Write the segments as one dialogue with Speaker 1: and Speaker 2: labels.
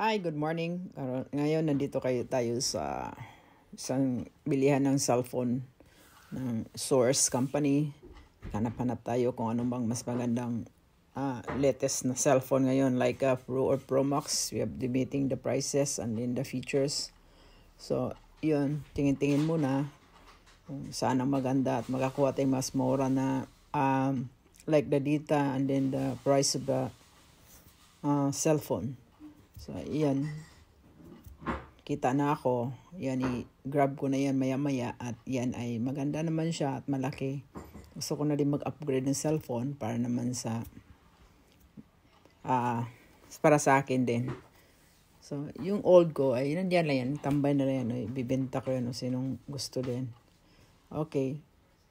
Speaker 1: Hi, good morning. Ngayon nandito tayo sa isang bilihan ng cellphone ng Source Company. Hanap-hanap tayo kung anong bang mas magandang latest na cellphone ngayon like Pro or Pro Max. We have debating the prices and then the features. So, yun, tingin-tingin muna kung saan ang maganda at makakuha tayong mas mura na like the data and then the price of the cellphone. So, iyan. Kita na ako. Yan, i-grab ko na yan maya-maya. At yan ay maganda naman siya at malaki. Gusto ko na din mag-upgrade ng cellphone para naman para sa akin din. So, yung old ko ay nandiyan lang yan. Tambay na lang yan. Bibenta ko yan o sinong gusto din. Okay.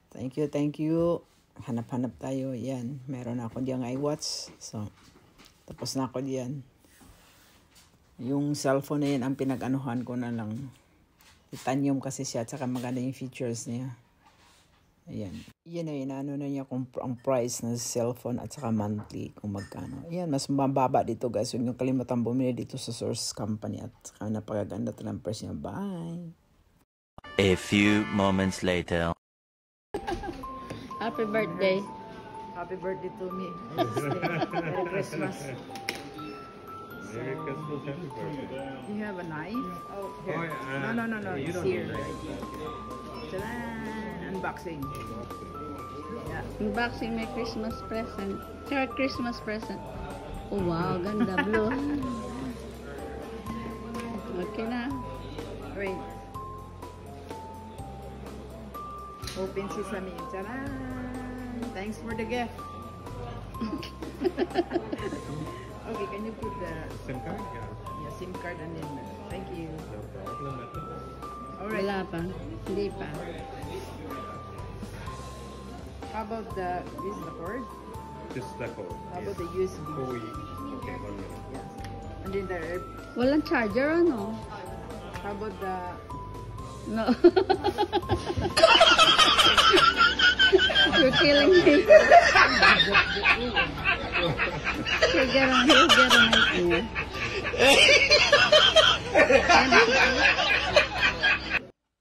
Speaker 1: Thank you. Hanap-hanap tayo. Yan. Meron ako diyang iWatch. So, tapos na ako diyan. Yung cellphone na yan, ang pinag-anuhan ko na lang. Titanium kasi siya, at saka maganda yung features niya. Ayan. Yan na inaano na niya kung ang price ng cellphone at saka monthly kung magkano. Ayan, mas mababa dito guys. Huwag nyo kalimutan bumili dito sa Source Company at saka napakaganda ito ng price niya. Bye!
Speaker 2: A few moments later.
Speaker 3: Happy birthday.
Speaker 1: Happy birthday to me. Merry Christmas.
Speaker 4: Merry Christmas, happy birthday.
Speaker 1: You have a knife? Oh, here.
Speaker 4: Oh,
Speaker 1: No.
Speaker 4: you
Speaker 1: It's
Speaker 4: don't
Speaker 1: here.
Speaker 4: need that.
Speaker 1: Ta-da! Unboxing. Yeah.
Speaker 3: Unboxing my Christmas present. Your Christmas present. Oh wow, ganda. Blue. Okay na.
Speaker 1: Wait. Open sesame. Ta-da! Thanks for the gift. Okay, can you put the
Speaker 4: SIM card? Yeah.
Speaker 1: SIM card and then thank you.
Speaker 4: No problem at all.
Speaker 1: Alright.
Speaker 3: Wala pa. Hindi pa.
Speaker 1: How about the cord?
Speaker 4: Just the code.
Speaker 1: How about the USB?
Speaker 4: Okay, 1 minute.
Speaker 1: Yes. And then the
Speaker 3: Walang charger ano?
Speaker 1: how about the
Speaker 3: No. You're killing me. He'll get on it.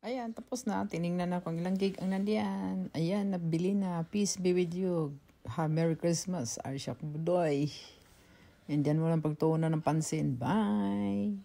Speaker 1: Ayan, tapos na. Tinignan na kung ilang gig ang nandiyan. Ayan, nabili na. Peace be with you. Merry Christmas. Arsha Budoy. And dyan mo lang pagtuunan ng pansin. Bye!